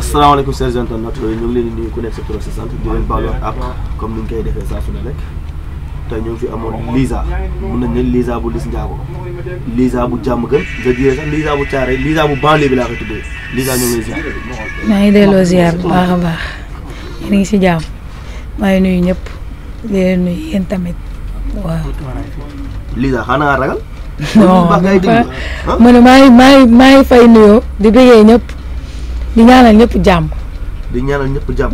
asalaamaaleykum chers internautes ñu ngi leen di nuyu ku nekk sa tur ak sa sant di leen baalu ak comme ni ñu koy defee saa su ne rek tey ñu ngi fi amoon Liza mun nañ ne Liza bu Liss Ndiago Liza bu jàmm gën nga diee sax Liza bu caare Liza bu banlieue bi laa koy tuddee Liza ñu ngi lay ziar. maa ngi delloo ziar bu baax a baax yéen a ngi si jàmm maa ngi nuyu ñëpp di leen nuyu yéen tamit waaw. Liza xanaa ragal. non ma ne maa ngi fay nuyoo di bëggee ñëpp di ñaanal ñëpp jàmm. di ñaanal ñëpp jàmm.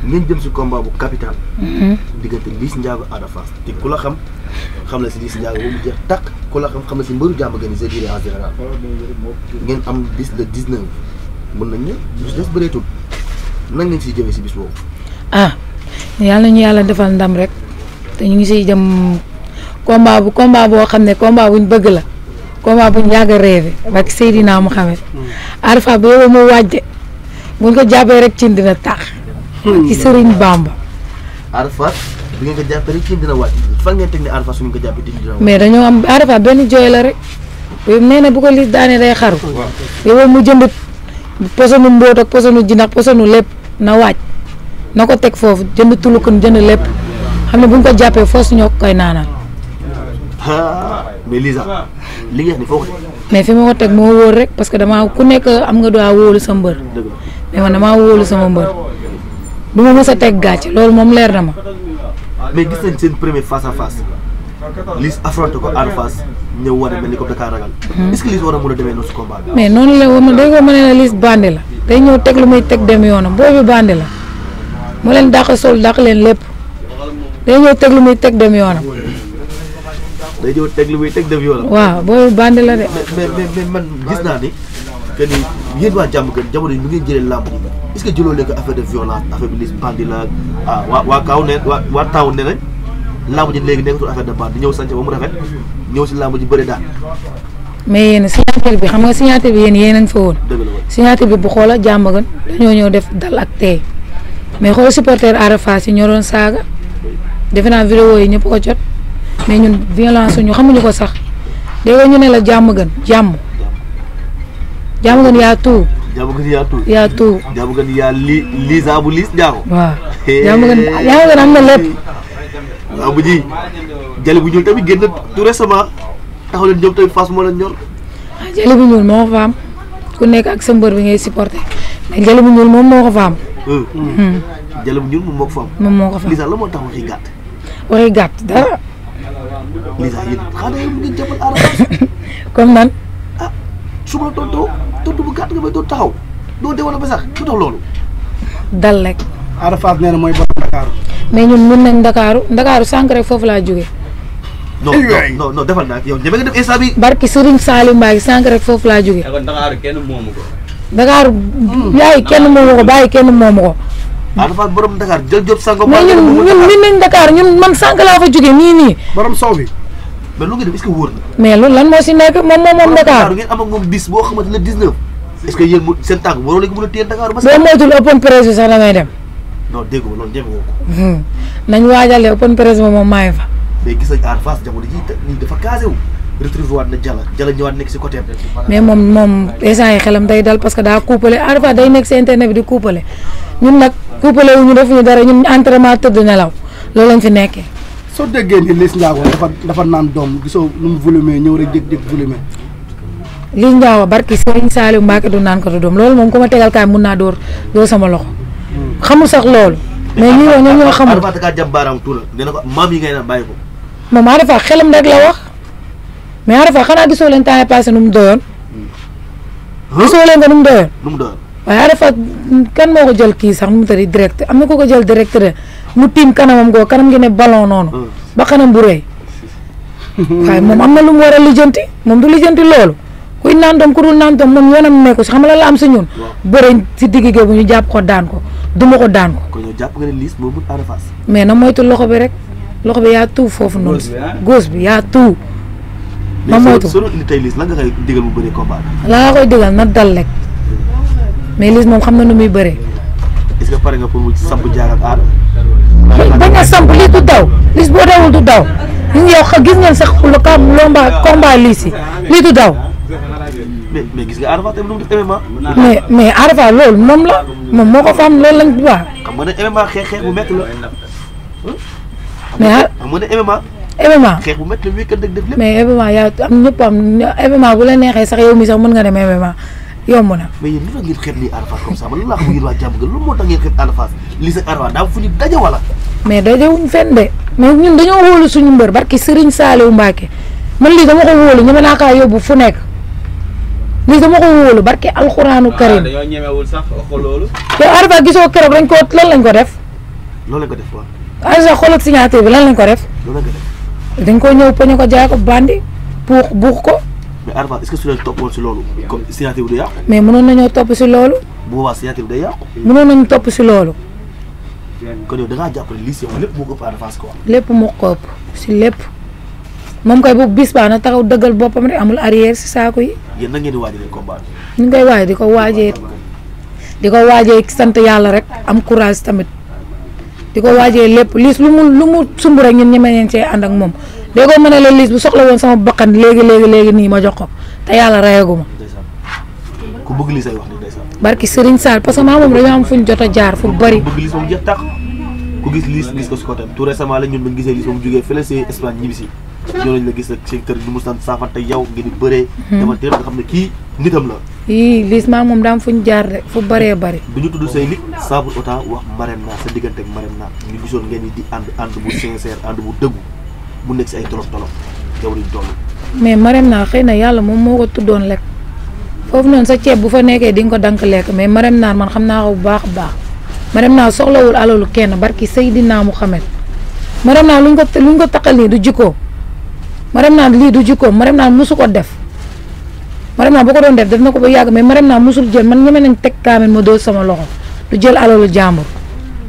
ngeen jëm si combat bu capital. diggante Liss Ndiago Ada Fass te ku la xam na si Liss Ndiago ba mu jeex tàkk ku la xam na si mbëru jàmm gën je dirais en général ngeen am bis le 19 mën nañ ne bis des bëreetul nan ngeen siy jëmee si bis boobu. yàlla nañu yàlla defal ndam rek te ñu ngi siy jëm combat boo xam ne combat buñ bëgg la combat buñ yàgg a rêvé ak Seydina Mouhamed. Ada Fass ba yow mu wàjje buñ ko jàppee rek cin dina tax. ci Serigne Bamba. Ada Fass bu ngeen ko jàppee rek cin dina wàcc fan ngeen teg ne Ada Fass su ngeen ko jàppee cin dina wàcc. mais dañoo am Ada Fass benn jooy la rek nee na bu ko Liss daanee day xaru. yow mu jënd posonu mbóot ak posonu jinax posonu lépp na wàcc na ko teg foofu jënd tulukun jënd lépp xam ne buñ ko jàppee foos ñoo koy naanal. mais Liza li nga wax ni foo ko teg. mais fi ma ko teg moo wóor rek parce que damaa ku nekk am nga doon wóolu sa mbër. mais man damaa wóolu sama mbër du ma mës a teg gàcce loolu moom leer na ma. mais gis nañ seen premier face à face Liss affronté ko Ada Fass ñëw war a mel ni comme Dakar ragal. est-ce que Liss war a mën a demee noonu si combat bi. mais noonu la woon day ko mën a ne Liss bandi la day ñëw teg lu muy teg dem yoonam boobu bandi la mu leen dàq sol dàq leen lépp day ñëw teg lu muy teg dem yoonam. day ñëw teg lu muy teg dem yoonam. waaw boobu bandi la de. mais man gis naa ni que ni yéen waa jàmm gën jamono yi nu ngeen jëlee làmb est-ce que jëloo leen ko affaire de violence affaire bi Liss bandi la waa Kaaw ne waa Taw ne nañ làmb ji léegi nekkatul affaire de bandi ñëw sànq ba mu rafet ñëw si làmb ji bëri daal. mais yéen signature bi xam nga signature bi yéen a ngi fa woon. dëgg la woon signature bi bu xoola jàmm gën dañoo ñëw def dal ak tey mais xool supporter Ada Fass yi ñoo doon saaga defe naa vidéo yi ñëpp ko jot mais ñun violence ñu xamuñu ko sax dégg ñu ne la jàmm gën jàmm gën yaa tout. jàmm gën yaa tout. yaa tout. jàmm gën yaa Liza bu Liss Ndiago. waaw jàmm gën am na lépp. waaw bu ji jëli bu ñuul tamit génn tout récemment taxaw leen ñoom tamit Fass moo leen ñor. jëli bu ñuul moo ko fa am ku nekk ak sa mbër bi ngay supporter mais jëli bu ñuul moom moo ko fa am. jëli bu ñuul moom moo ko fa am. moom moo ko fa am Liza la moo tax waxi gàtt. waxi gàtt dara. Liza yéen xanaa yéen mu ngi jàppal Ada Fass. comme nan. su ma la tontu bu gàtt nga may doon taxaw doo demoon ba sax lu tax loolu. dal rek. Ada Fass nee na mooy borom Dakar. mais ñun mën nañ Ndakaaru sànq rek foofu laa jógee. non defal naa yow ñeme nga def instant bi. barki Serigne Salim Mbaye sànq rek foofu laa jógee. Dakar kenn moomu ko. Dakar yaay kenn moomu ko bàyyi kenn moomu ko. Ada Fass borom Dakar jël job sànq. mais ñun mën nañ Dakar ñun man sànq laa fa jógee nii. borom sow bi. mais lu ngeen def est-ce que wóor na. mais loolu lan moo si nekk moom Dakar. ngeen am ak moom bis boo xamante ne 19. est-ce que yéen seen tànk waroo léegi mën a téye Dakar ba boo moytul open press bi sax damay dem. non dégg nga loolu ñeme woo ko. nañ waajale open press bi moom maa ngi fa. mais gis nañ Ada Fass jamono ji nii dafa casé wu. retrouvé waat na Jalla ñëwaat nekk si côté am. mais moom instant yi xelam day dal parce que daa coupale Ada Fass day nekk si internet bi di coupale ñun nag coupale wu ñu defuñu dara ñun entraînement tëdd nelaw loolu lañ fi nekkee. soo déggee ni Liss Ndiago dafa naan doom gisoo nu mu volumé ñëw rek dégg volumé. Liss Ndiago barki Serigne Saliou Mbacké du naan ko du doom loolu moom ku ma tegal kaay mun naa dóor sama loxo. xamul sax loolu. mais ñi wax ñoom ñoo xamul. Ada Fass da kaa jàmm baaraam tuula nee na ko maam yi ngay naan bàyyi ko. moom Ada Fass xelam rek la wax mais Ada Fass xanaa gisoo leen temps yii passé nu mu doyoon. gisoo leen ko nu mu doyoon. nu mu doyoon. waaye Ada Fass kan moo ko jël kii sax nu mu tëddee direct am na ko jël direct de mu tiim kanamam goo kanam gi ne ballon noonu. ba kanam bu rëy. waaye moom am na lu mu war a lijjanti moom du lijjanti loolu kuy naan doom ku dul naan doom moom yoonam nekku si xam nga la am si ñun. bëre si digg géej bu ñu jàpp ko daan ko duma ko daan ko. kon yow jàpp nga ne Liss moo mën Ada Fass. mais na moytu loxo bi rek loxo bi yaa tuut foofu noonu. góos bi yaa tuut. na moytu mais soo doon indi tey Liss lan nga koy digal mu bëree combat bi. la nga koy digal na dal rek mais Liss moom xam na nu muy bëree. est-ce que pare nga pour mu samp jaar ak Ada. bañ a samp Liss du daw Liss boo dawul du daw gis ngeen sax combat Liss yi lii du daw mais gis nga Ada Fass tamit lu mu def MMA. mais Ada Fass loolu moom la moom moo ko fa am loolu lañ baax. xam nga ne MMA xeex bu métti la. mais xam nga ne MMA. MMA xeex bu métti la wékkat dëgg def lépp. mais MMA yaa am ñëpp am MMA bu la neexee sax yow mi sax mën nga dem MMA yomb na. mais yéen lu tax ngeen xeeb nii Ada Fass comme ça man lan laa xam ngeen waa jàmm gën loolu moo tax ngeen xeeb Ada Fass lii sa Ada Fass daa fu ñu daje wala. mais dajewuñ fenn de mais ñun dañoo wóolu suñu mbër barki Serigne Saliou Mbacke man lii dama ko wóolu ñeme naa kaa yóbbu fu nekk lii dama ko wóolu barki alxuraanu karim. dañoo ñemewul sax waxu loolu. yow Ada Fass gisoo keroog dañ ko lan lañ ko def. loolu lañ ko def waaw. Ada Fass xoolal signature bi lan lañ ko def. loolu lañ ko def. dañ ko ñëw poñe ko jaay ko bandi buux ko. mais Ada Fass est-ce que su leen toppoon si loolu comme signature bi day yàqu. mais mënoon nañoo topp si loolu. bu boobaa signature bi day yàqu. mënoon nañu topp si loolu. kon yow da ngaa jàpp ne lii si yow lépp moo ko ëpp Ada Fass quoi. lépp moo ko ëpp si lépp moom koy bu bis baa na taxaw dëggal boppam rek amul arrière si saako yi. yéen na ngeen di waajal combat bi. ñu ngi koy waaj di ko waajee sant yàlla rek am courage tamit di ko waajee lépp liis lu mu sumb rek ñun ñeme nañ cee ànd ak moom dégg nga mën a la liis bu soxla woon sama bakkan léegi nii ma jox ko te yàlla reyagu ma. ku bëgg lii say wax ni ndeysaan. barki Serigne Sall parce que maa moom dañoo am fu ñu jot a jaar fu bari. bëgg liis moom jeex tax ku gis liis gis ko si côté tout récemment la ñun bañ gisee liis moom jógee fële si Espagne ñibbisi ñoo lañ la gis ak seen kër ñu mu sant saafante yow ngeen di bëree. dama teel nga xam ne kii nitam la. yii liis maa moom daam fu ñu jaar de fu bëree bëri. du ñu tudd say nit sans pour autant wax Marème Naar sa diggante ak Marème Naar ñu gisoon ngeen di ànd bu sincère ànd bu dëggu bu nekk si ay tolof yow liñ toll. mais Marème Naar xëy na yàlla moom moo ko tuddoon lekk foofu noonu sa ceeb bu fa nekkee di nga ko dank lekk mais Marème Naar man xam naa ko bu baax a baax Marème Naar soxlawul alalu kenn barki Seydina Muhammad Marème Naar luñ ko taqal nii du jikkoom Marème Naar lii du jikkoom Marème Naar musu ko def Marème Naar bu ko doon def na ko ba yàgg mais Marème Naar musul jël man ñeme nañ teg kaamil ma doo sama loxo du jël alalu jàmbur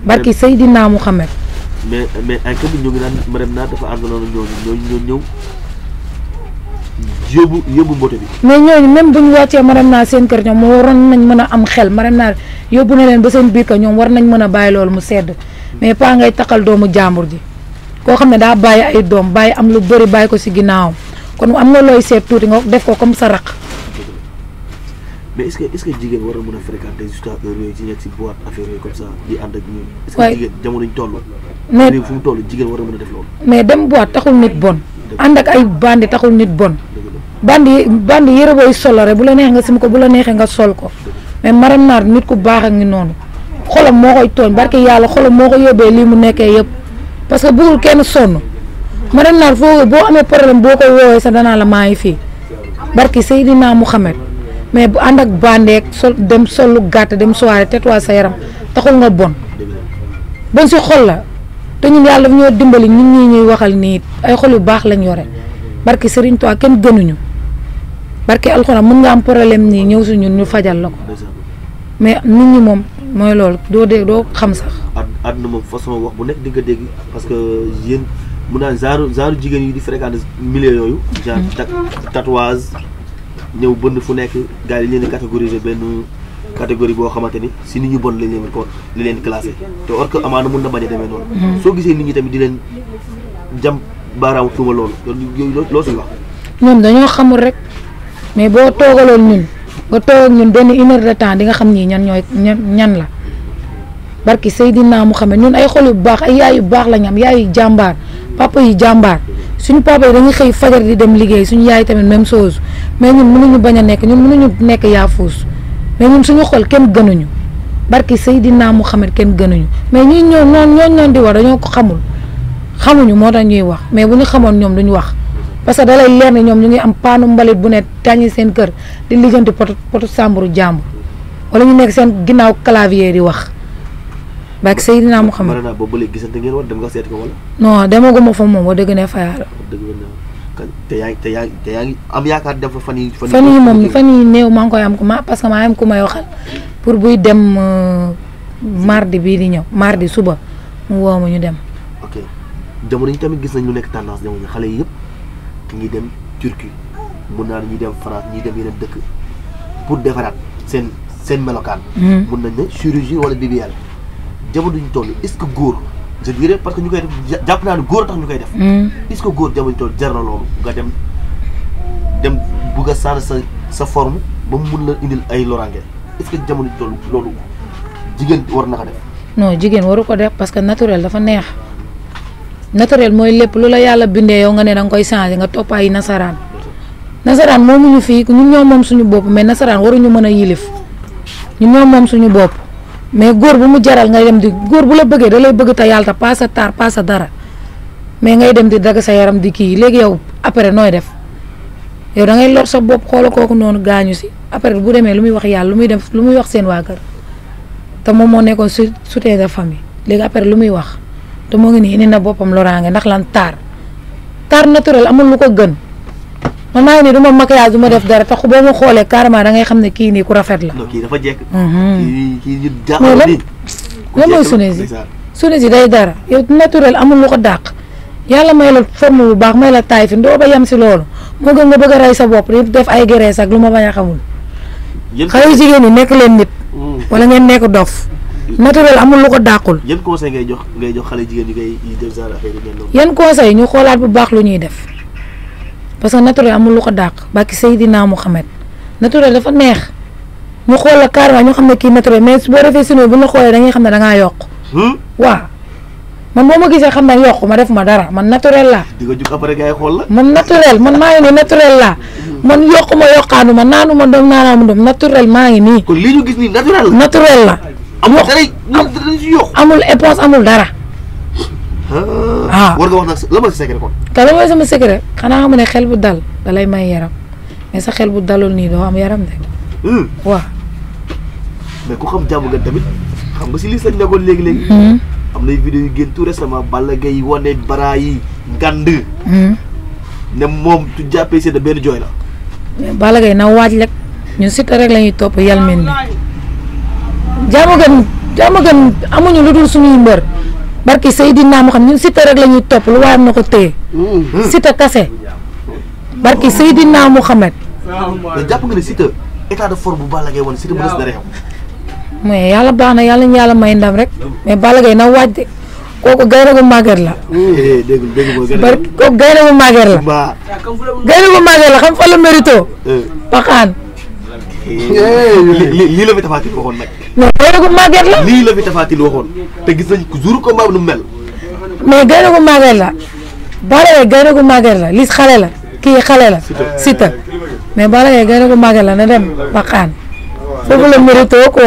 barki Seydina Muhammad mais ay kër ñu ngi naan Marème Naar dafa àndaloon ak ñooñu ñëw yóbbu mboote bi. mais ñooñu même bu ñu wàccee Marème Naar seen kër ñoom waroon nañ mën a am xel Marème Naar yóbbu na leen ba seen biir ka ñoom war nañ mën a bàyyi loolu mu sedd mais pas ngay taqal doomu jàmbur ji koo xam ne daa bàyyi ay doom bàyyi am lu bëri bàyyi ko si ginnaawam kon am nga looy seet tuuti nga def ko comme sa raq. mais est-ce que jigéen war na mën a fréquenter jusqu'à heure yooyu ci nekk si boîte affaire yooyu comme ça di ànd ak ñun. est-ce que jigéen jamono ñu toll. mais fu mu toll jigéen war na mën a def loolu. mais dem boîte taxul nit bon. ànd ak ay bandi taxul nit bon. bandi yëre booy solo rek bu la neex nga sim ko bu la neexee nga sol ko mais Marème Naar nit ku baax ak ngi noonu xolam moo koy tooñ barke yàlla xolam moo ko yóbbee lii mu nekkee yëpp parce que bëggul kenn sonn Marème Naar foo boo amee problème boo koy woowee sax danaa la maa ngi fii barke Seydina Muhammad mais bu ànd ak bandeek sol dem sol lu gàtt dem soirée tetwaa sa yaram taxul nga bon si xol la te ñun yàlla daf ñoo dimbali ñun ñii ñuy waxal nii ay xol yu baax lañ yore barke Serigne Touba kenn gënuñu barke alxuraan mën nga am problème nii ñëw si ñun ñu fajal la ko mais nit ñi moom mooy loolu doo xam sax. àdduna moom façon wax bu nekk di nga dégg parce que yéen mun naa genre jigéen yi di fréquenter milieu yooyu. genre tatouage ñëw bënd fu nekk gars yi leen di catégoriser benn catégorie boo xamante ni si nit ñu bon lañ leen classé te or que amaana mun na bañ a demee noonu. soo gisee nit ñi tamit di leen jam baaraamu tuuma loolu yooyu loo siy wax. ñoom dañoo xamul rek mais boo toogaloon ñun ba toog ak ñun benn une heure de temps di nga xam ñii ñan la barki Seydina Muhammad ñun ay xol yu baax ay yaay yu baax la ñu am yaay yu jàmbaar papa yu jàmbaar suñu papa yi dañuy xëy fajar di dem liggéey suñu yaay tamit même chose mais ñun mënuñu bañ a nekk ñun mënuñu nekk yaafuus mais ñun suñu xol kenn gënuñu barki Seydina Muhammad kenn gënuñu mais ñuy ñëw ñooñu di wax dañoo ko xamuñu moo tax ñuy wax mais bu ñu xamoon ñoom duñu wax parce que da lay leer ne ñoom ñu ngi am paanu mbalit bu ne tàññi seen kër di lijjanti potu sàmburu jàmbur wala ñu nekk seen ginnaaw clavier di wax barki Seydina Muhammad. Marème Naar boobu ba léegi gisante ngeen war dem nga seet ko wala. non demaguma fa moom wax dëgg ne fa yàlla. te yaa ngi am yaakaar dem fa fan yii moom fan yii néew maa ngi koy am parce que maa am ku may waxal pour buy dem mardi bii di ñëw mardi suba mu woo ma ñu dem. ok jamono yi tamit gis nañ lu nekk tendance jamono xale yi yëpp ngi dem Turquie mun naa ñuy dem France ñuy dem yeneen dëkk pour defaraat seen melokaan. mun nañ ne chirurgie wala BBL jamono ñu toll est-ce que góor je dirais parce que ñu koy def jàpp naa ne góor a tax ñu koy def. est-ce que góor jamono ñu toll jar na loolu nga dem bugg a changer sa forme ba mu mun la indil ay loraange est-ce que jamono ji toll loolu jigéen war na ko def. non jigéen waru ko def parce que naturel dafa neex naturel mooy lépp lu la yàlla bindee yow nga ne danga koy changer nga topp ay nasaraan moomuñu fii ñun ñoo moom suñu bopp mais nasaraan waruñu mën a yilif ñun ñoo moom suñu bopp mais góor bu mu jaral ngay dem di góor bu la bëggee da lay bëgg te yàlla ta pas sa taar pas sa dara mais ngay dem di dagg sa yaram di kii léegi yow après nooy def yow da ngay lor sa bopp xoola kooku noonu gaañu si après bu demee lu muy wax yàlla lu muy wax seen waa kër te moom moo nekkoon soutien de famille léegi après lu muy wax te moo ngi nii indi na boppam loraange ndax lan taar naturel amul lu ko gën man maa ngi nii du ma maquillage du ma def dara tax boo ma xoolee carrément da ngay xam ne kii nii ku rafet la. non kii dafa jekk. kii ñu jaaxal nii. lan mooy sune si day dara yow naturel amul lu ko dàq yàlla may la forme bu baax may la taay fi ndoo ba yem si loolu moo gën nga bëgg a rey sa bopp di def ay graisse ak lu ma bañ a xamul. xale yu jigéen ñi nekk leen nit. wala ngeen nekk dof. naturel amul lu ko dàqul. yan conseil ngay jox xale jigéen ñi ngay def genre affaire yu mel noonu. yan conseil ñu xoolaat bu baax lu ñuy def parce que naturel amul lu ko dàq bàkki Seydina Mouhamed naturel dafa neex ñu xool la carrément ñu xam ne kii naturel mais boo defee sinon bu ñu la xoolee dañuy xam ne da ngaa yokk. waaw man boo ma gisee xam ne yokk ma def ma dara man naturel laa. di nga jug après gars yi xool la. man naturel man maa ngi nii naturel laa man yokku ma yokkaanu ma naanu ma doom naanaamu doom naturel maa ngi nii. kon lii ñu gis nii naturel la. naturel la. amul dara ñu si yokk. amul éponge amul dara. war nga wax nag la ma si secret kon. te la mooy sama secret xanaa xam ne xel bu dal da lay may yaram mais sa xel bu dalul nii doo am yaram de. waaw. mais ku xam jàmm nga tamit xam nga si lii lañ nekkoon léegi. am nay vidéo yu génn tout récemment Balla Gaye wane bara yi ngand. ne moom tu jàppee si benn jooy la. mais Balla Gaye na waaj rek ñun Siteu rek la ñuy topp yalmin bi jàmm gën amuñu lu dul suñuy mbër. barki Seydina moo xam ñun Siteu rek la ñuy topp lu waayam na ko téye. Siteu kase. barki Seydina Mouhamed. mais jàpp nga ne Siteu état de forme bu Balla Gaye wane Siteu bu des dara yow. mais yàlla baax na yàlla ñu yàlla may ndam rek mais Balla Gaye na waaj de kooku gaynde gu màgget la. Kooku gaynde gu màgget la. gaynde gu màgget la xam fa la mérito. Paxaan. lii la fi Tapha Tine waxoon nag. mais gaynde gu màgget la. lii la fi Tapha Tine waxoon te gis nañ ko jour combat nu mel. mais gaynde gu màgget la Balla Gaye gaynde gu màgget la Liss xale la kii xale la Siteu mais Balla Gaye gaynde gu màgget la na dem Paxaan foofu la mérito quoi.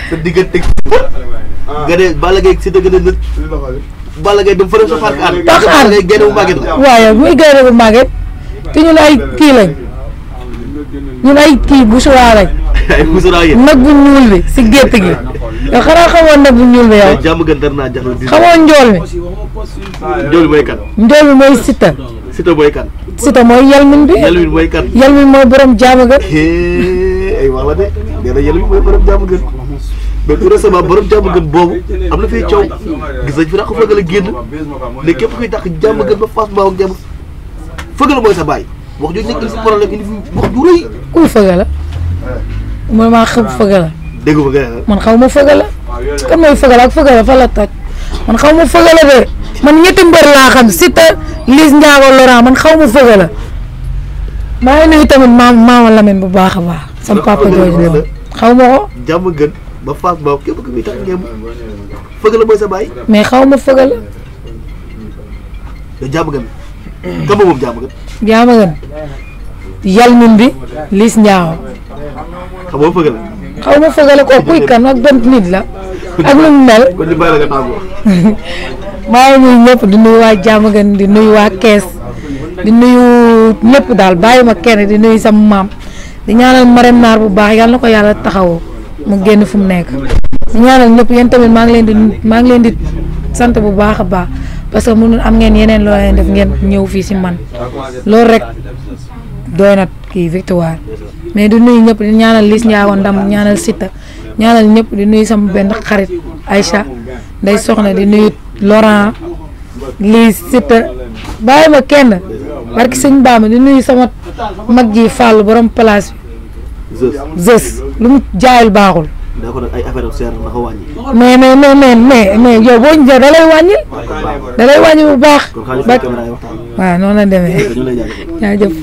sa diggante nga ne Balla Gaye Siteu gën a nët Balla Gaye dem fa dem sa parc ànd. Paxaan gaynde gu màgget la. waaye muy gaynde gu màgget te ñun ay kii lañ ñun ay kii bu suwaa lañ. ay musura yéen nag bu ñuul bi si gétt gi yow xanaa xamoon nag bu ñuul bi yow. jàmm gën dar naa jaxla di. xamoon njool mi. njool bi mooy kan. njool bi mooy Siteu. Siteu mooy kan. Siteu mooy yalmin bi. yalmin mooy kan. yalmin mooy borom jàmm gën. ay wax la de nee na yalmin mooy borom jàmm gën mais tout récemment borom jàmm gën boobu am na fay coow gis nañ fi nag fëgg la génn ne képp kuy dàq jàmm gën ba Fass Mbao ak jàmm fëgg la mooy sa baay wax jooju nekk si problème indi fi wax du rëy. kuy fëgg la. man maa xam fëgg la. dégg nga fëgg la. man xaw ma fëgg la. kan mooy fëgg la ak fëgg la fa la toj man xaw ma fëgg la de man ñetti mbër laa xam Siteu Liss Ndiago Laurent man xaw ma fëgg la. maa ngi nuyu tamit maama Lamine bu baax a baax. sama papa jooju loolu xaw ma ko. jàmm gën ba Fass Mbao képp ku muy tax ngeen fëgg la mooy sa baay. mais xaw ma fëgg la. te jàmm gën kan moom jàmm gën. jàmm gën yalmin bi Liss Ndiago. xam nga fëgg la. xaw ma fëgg la kooku kuy kan ak benn nit la ak lu mu mel. kon ñu bàyyi la nga tàggoo. maa ngi nuyu ñëpp di nuyu waa jàmm gën di nuyu waa kees di nuyu ñëpp daal bàyyi ma kenn di nuyu sama maam di ñaanal Marème Naar bu baax yàlla na ko yàlla taxawoo mu génn fu mu nekk. di ñaanal ñëpp yéen tamit maa ngi leen di sant bu baax a baax parce que mënul am ngeen yeneen loo leen def ngeen ñëw fii si man loolu rek doy na kii victoire mais di nuyu ñëpp di ñaanal Liss Ndiago ndam ñaanal Siteu ñaanal ñëpp di nuyu sama benn xarit Aïcha Ndeye Soxna di nuyu Laurent Liss Siteu bàyyi ma kenn barki sëñ Bamba di nuyu sama mag ji Fall borom place bi. Zeus lu mu jaayul baaxul. d'accord ay affaire am seer na ko wàññi. mais yow boo ñu da lay wàññil. da lay wàññi bu baax. kon xaalis bi caméra yi waxtaan. waaw noonu la demee. jaajëf.